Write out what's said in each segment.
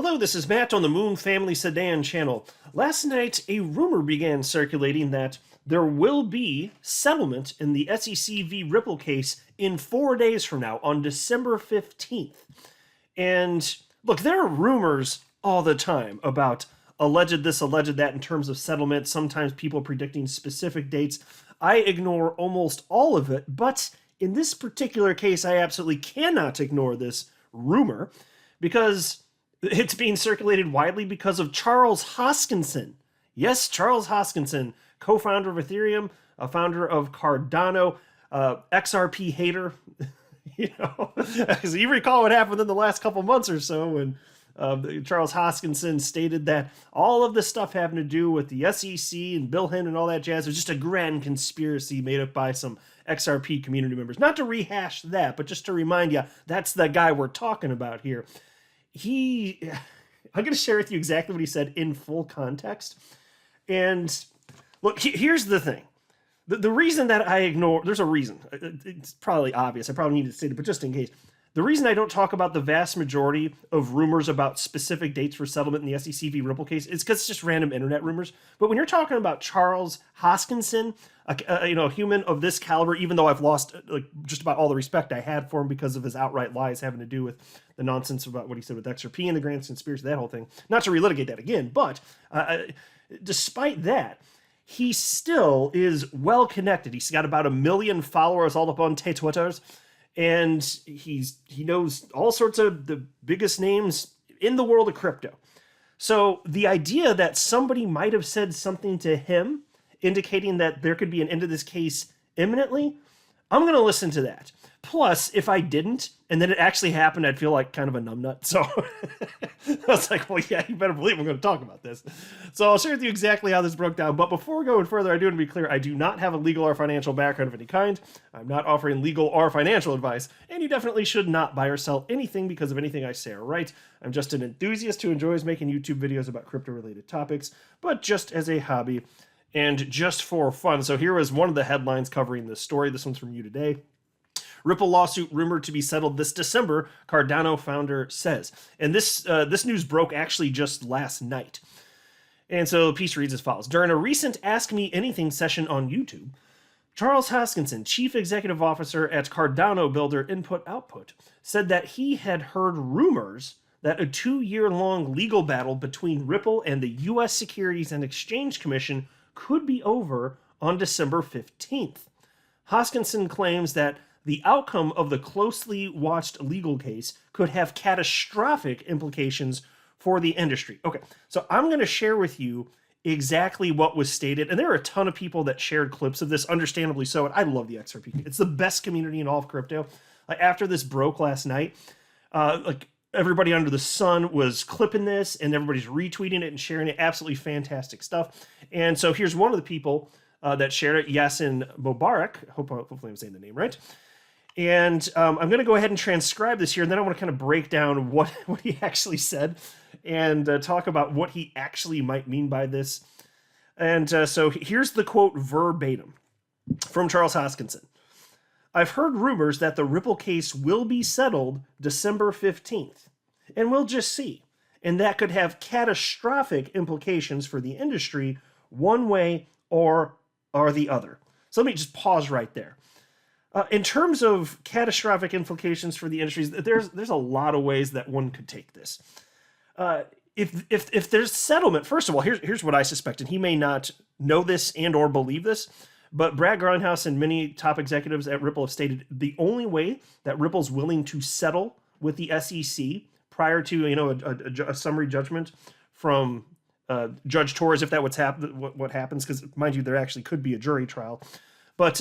Hello, this is Matt on the Moon Family Sedan channel. Last night, a rumor began circulating that there will be settlement in the SEC v. Ripple case in 4 days from now, on December 15th. And look, there are rumors all the time about alleged this, alleged that in terms of settlement, sometimes people predicting specific dates. I ignore almost all of it, but in this particular case, I absolutely cannot ignore this rumor because it's being circulated widely because of Charles Hoskinson. Yes, Charles Hoskinson, co-founder of Ethereum, a founder of Cardano, XRP hater. Because you recall what happened in the last couple months or so when Charles Hoskinson stated that all of this stuff having to do with the SEC and Bill Hinn and all that jazz was just a grand conspiracy made up by some XRP community members. Not to rehash that, but just to remind you, that's the guy we're talking about here. I'm going to share with you exactly what he said in full context. And look, here's the thing. The reason that I ignore, there's a reason. It's probably obvious. I probably need to state it, but just in case. The reason I don't talk about the vast majority of rumors about specific dates for settlement in the SEC v. Ripple case is because it's just random internet rumors. But when you're talking about Charles Hoskinson, a human of this caliber, even though I've lost just about all the respect I had for him because of his outright lies having to do with the nonsense about what he said with XRP and the grand conspiracy, that whole thing. Not to relitigate that again, but despite that, he still is well connected. He's got about 1 million followers all up on Twitters. And he knows all sorts of the biggest names in the world of crypto. So the idea that somebody might have said something to him indicating that there could be an end to this case imminently, I'm going to listen to that. Plus, if I didn't, and then it actually happened, I'd feel like kind of a numbnut. So I was like, well, yeah, you better believe we're going to talk about this. So I'll share with you exactly how this broke down. But before going further, I do want to be clear, I do not have a legal or financial background of any kind. I'm not offering legal or financial advice. And you definitely should not buy or sell anything because of anything I say or write. I'm just an enthusiast who enjoys making YouTube videos about crypto-related topics, but just as a hobby and just for fun. So here is one of the headlines covering this story. This one's from You Today. Ripple lawsuit rumored to be settled this December, Cardano founder says. And this news broke actually just last night. And so the piece reads as follows. During a recent Ask Me Anything session on YouTube, Charles Hoskinson, chief executive officer at Cardano builder Input Output, said that he had heard rumors that a 2-year-long legal battle between Ripple and the U.S. Securities and Exchange Commission could be over on December 15th. Hoskinson claims that the outcome of the closely watched legal case could have catastrophic implications for the industry. Okay, so I'm going to share with you exactly what was stated, and there are a ton of people that shared clips of this, understandably so, and I love the XRP. It's the best community in all of crypto. After this broke last night, everybody under the sun was clipping this, and everybody's retweeting it and sharing it. Absolutely fantastic stuff. And so here's one of the people that shared it, Yasin Mubarak. Hopefully I'm saying the name right. And I'm going to go ahead and transcribe this here, and then I want to kind of break down what he actually said and talk about what he actually might mean by this. And so here's the quote verbatim from Charles Hoskinson. I've heard rumors that the Ripple case will be settled December 15th, and we'll just see. And that could have catastrophic implications for the industry one way or the other. So let me just pause right there. In terms of catastrophic implications for the industries, there's a lot of ways that one could take this. If there's settlement, first of all, here's what I suspect, and he may not know this and or believe this, but Brad Grindhouse and many top executives at Ripple have stated the only way that Ripple's willing to settle with the SEC prior to a summary judgment from Judge Torres, if that what happens, because mind you, there actually could be a jury trial, but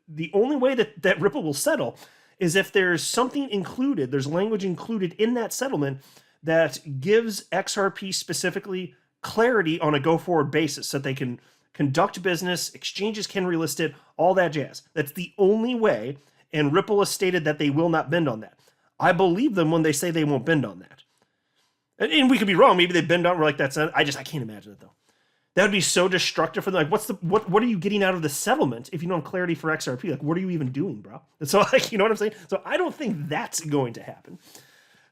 the only way that Ripple will settle is if there's something included, there's language included in that settlement that gives XRP specifically clarity on a go-forward basis so that they can conduct business, exchanges can relist it, all that jazz. That's the only way, and Ripple has stated that they will not bend on that. I believe them when they say they won't bend on that. And we could be wrong. Maybe they bend on, we're like, I can't imagine it, though. That would be so destructive for them. Like, what are you getting out of the settlement if you don't have clarity for XRP? Like, what are you even doing, bro? And so, you know what I'm saying? So I don't think that's going to happen.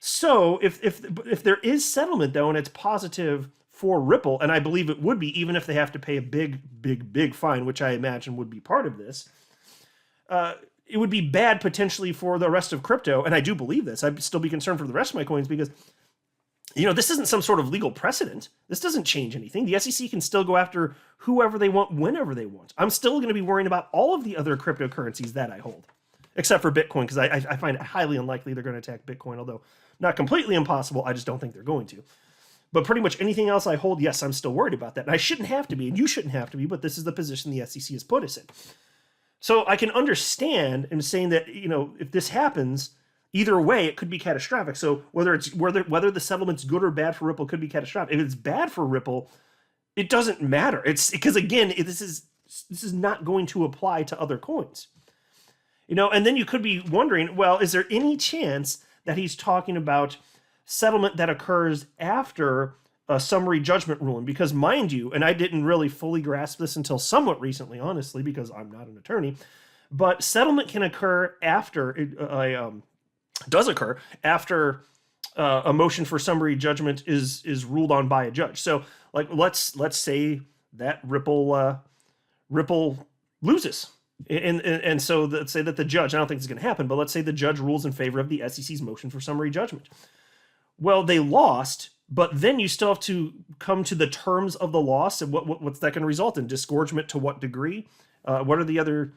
So if there is settlement though, and it's positive for Ripple, and I believe it would be, even if they have to pay a big fine, which I imagine would be part of this, it would be bad potentially for the rest of crypto. And I do believe this. I'd still be concerned for the rest of my coins because, this isn't some sort of legal precedent. This doesn't change anything. The SEC can still go after whoever they want, whenever they want. I'm still going to be worrying about all of the other cryptocurrencies that I hold, except for Bitcoin, because I find it highly unlikely they're going to attack Bitcoin, although not completely impossible. I just don't think they're going to. But pretty much anything else I hold, yes, I'm still worried about that. And I shouldn't have to be, and you shouldn't have to be, but this is the position the SEC has put us in. So I can understand in saying that, if this happens, either way, it could be catastrophic. So whether the settlement's good or bad for Ripple could be catastrophic. If it's bad for Ripple, it doesn't matter. It's because, again, this is not going to apply to other coins. And then you could be wondering, well, is there any chance that he's talking about settlement that occurs after a summary judgment ruling? Because mind you, and I didn't really fully grasp this until somewhat recently, honestly, because I'm not an attorney, but settlement can occur after does occur after a motion for summary judgment is ruled on by a judge. So, like, let's say that Ripple loses. And so let's say that the judge, I don't think it's going to happen, but let's say the judge rules in favor of the SEC's motion for summary judgment. Well, they lost, but then you still have to come to the terms of the loss, and what's that going to result in? Disgorgement to what degree? What are the other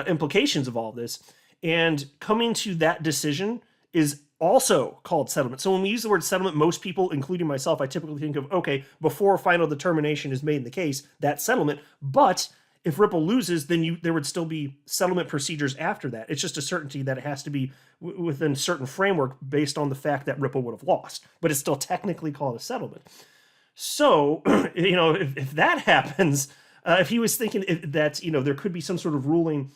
implications of all this? And coming to that decision is also called settlement. So when we use the word settlement, most people, including myself, I typically think of, okay, before final determination is made in the case, that's settlement. But if Ripple loses, then there would still be settlement procedures after that. It's just a certainty that it has to be within a certain framework based on the fact that Ripple would have lost. But it's still technically called a settlement. So, if that happens, if he was thinking that, there could be some sort of ruling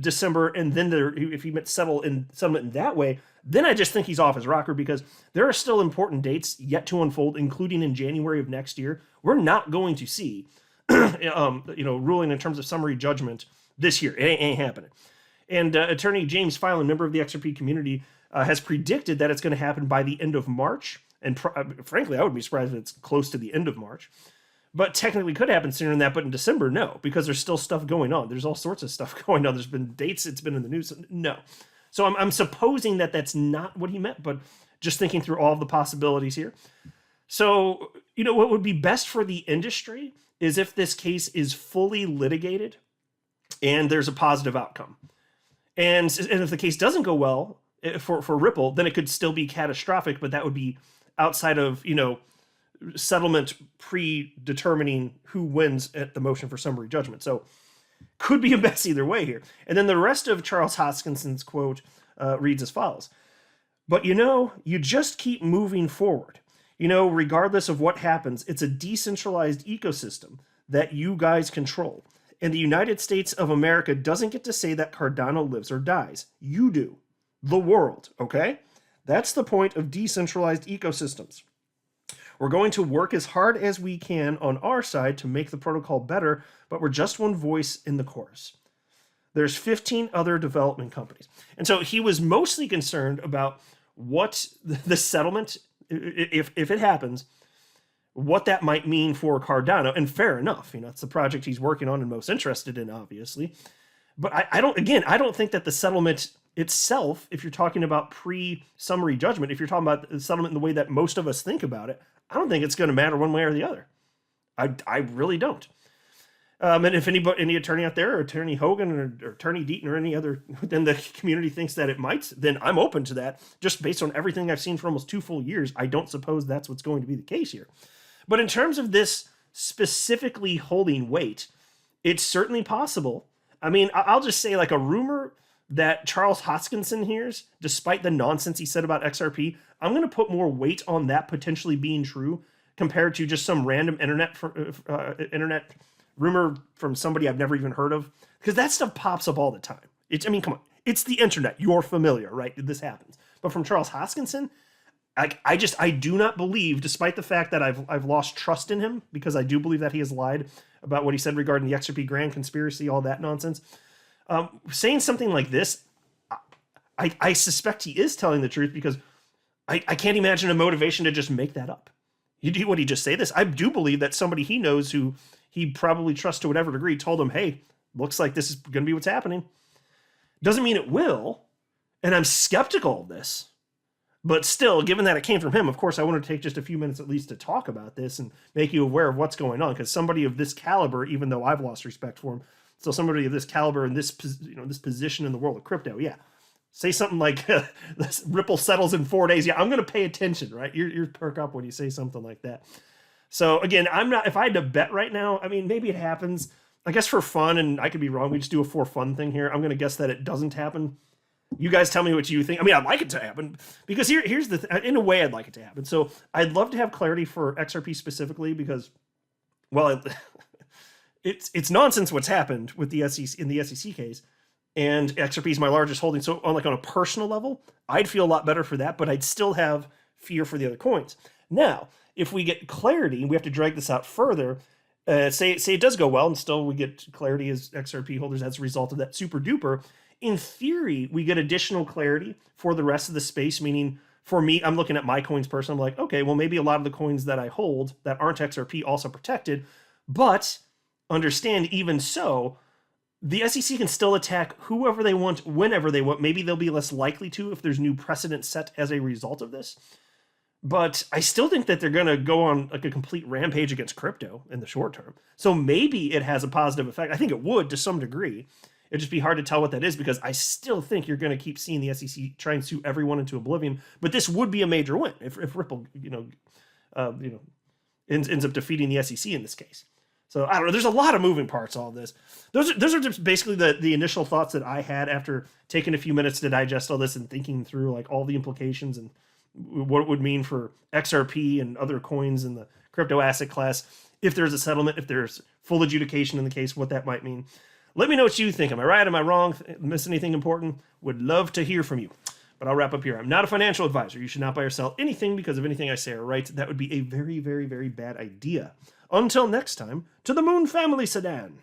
December, and then if he meant settlement in that way, then I just think he's off his rocker, because there are still important dates yet to unfold, including in January of next year. We're not going to see ruling in terms of summary judgment this year. It ain't happening. And attorney James Filan, member of the XRP community, has predicted that it's going to happen by the end of March. And frankly, I would be surprised if it's close to the end of March. But technically could happen sooner than that. But in December, no, because there's still stuff going on. There's all sorts of stuff going on. There's been dates. It's been in the news. No. So I'm supposing that that's not what he meant, but just thinking through all of the possibilities here. So, what would be best for the industry is if this case is fully litigated and there's a positive outcome. And if the case doesn't go well for Ripple, then it could still be catastrophic, but that would be outside of, settlement predetermining who wins at the motion for summary judgment. So could be a mess either way here. And then the rest of Charles Hoskinson's quote reads as follows. But you just keep moving forward. Regardless of what happens, it's a decentralized ecosystem that you guys control. And the United States of America doesn't get to say that Cardano lives or dies. You do. The world, okay? That's the point of decentralized ecosystems. We're going to work as hard as we can on our side to make the protocol better, but we're just one voice in the chorus. There's 15 other development companies. And so he was mostly concerned about what the settlement, if it happens, what that might mean for Cardano. And fair enough, it's the project he's working on and most interested in, obviously. But I don't think that the settlement itself, if you're talking about pre-summary judgment, if you're talking about the settlement in the way that most of us think about it, I don't think it's going to matter one way or the other. I really don't. And if any attorney out there, or Attorney Hogan or Attorney Deaton or any other within the community thinks that it might, then I'm open to that. Just based on everything I've seen for almost 2 full years, I don't suppose that's what's going to be the case here. But in terms of this specifically holding weight, it's certainly possible. I mean, I'll just say, like, a rumor that Charles Hoskinson hears, despite the nonsense he said about XRP, I'm going to put more weight on that potentially being true compared to just some random internet rumor from somebody I've never even heard of, because that stuff pops up all the time. Come on, it's the internet. You're familiar, right? This happens. But from Charles Hoskinson, I do not believe, despite the fact that I've lost trust in him, because I do believe that he has lied about what he said regarding the XRP grand conspiracy, all that nonsense. Saying something like this, I suspect he is telling the truth, because I can't imagine a motivation to just make that up. Would he just say this? I do believe that somebody he knows who he probably trusts to whatever degree told him, hey, looks like this is going to be what's happening. Doesn't mean it will. And I'm skeptical of this. But still, given that it came from him, of course, I want to take just a few minutes at least to talk about this and make you aware of what's going on. Because somebody of this caliber, even though I've lost respect for him, still somebody of this caliber and this, this position in the world of crypto, yeah. Say something like, Ripple settles in 4 days. Yeah, I'm going to pay attention, right? You're perk up when you say something like that. So again, I'm not, if I had to bet right now, I mean, maybe it happens. I guess for fun, and I could be wrong, we just do a for fun thing here. I'm going to guess that it doesn't happen. You guys tell me what you think. I mean, I'd like it to happen because here's the in a way, I'd like it to happen. So I'd love to have clarity for XRP specifically because, well, it's nonsense what's happened with the SEC in the SEC case, and XRP is my largest holding. So on a personal level, I'd feel a lot better for that, but I'd still have fear for the other coins. Now, if we get clarity, we have to drag this out further. Say it does go well, and still we get clarity as XRP holders as a result of that super duper. In theory, we get additional clarity for the rest of the space, meaning for me, I'm looking at my coins personally. I'm like, okay, well, maybe a lot of the coins that I hold that aren't XRP also protected, but understand even so, the SEC can still attack whoever they want, whenever they want. Maybe they'll be less likely to if there's new precedent set as a result of this. But I still think that they're going to go on like a complete rampage against crypto in the short term. So maybe it has a positive effect. I think it would to some degree. It'd just be hard to tell what that is because I still think you're going to keep seeing the SEC try and sue everyone into oblivion. But this would be a major win if Ripple, ends up defeating the SEC in this case. So I don't know. There's a lot of moving parts. All of this. Those are just basically the initial thoughts that I had after taking a few minutes to digest all this and thinking through like all the implications and what it would mean for XRP and other coins in the crypto asset class. If there's a settlement, if there's full adjudication in the case, what that might mean. Let me know what you think. Am I right? Am I wrong? Miss anything important? Would love to hear from you. But I'll wrap up here. I'm not a financial advisor. You should not buy or sell anything because of anything I say or write. That would be a very, very, very bad idea. Until next time, to the Moon Family Sedan.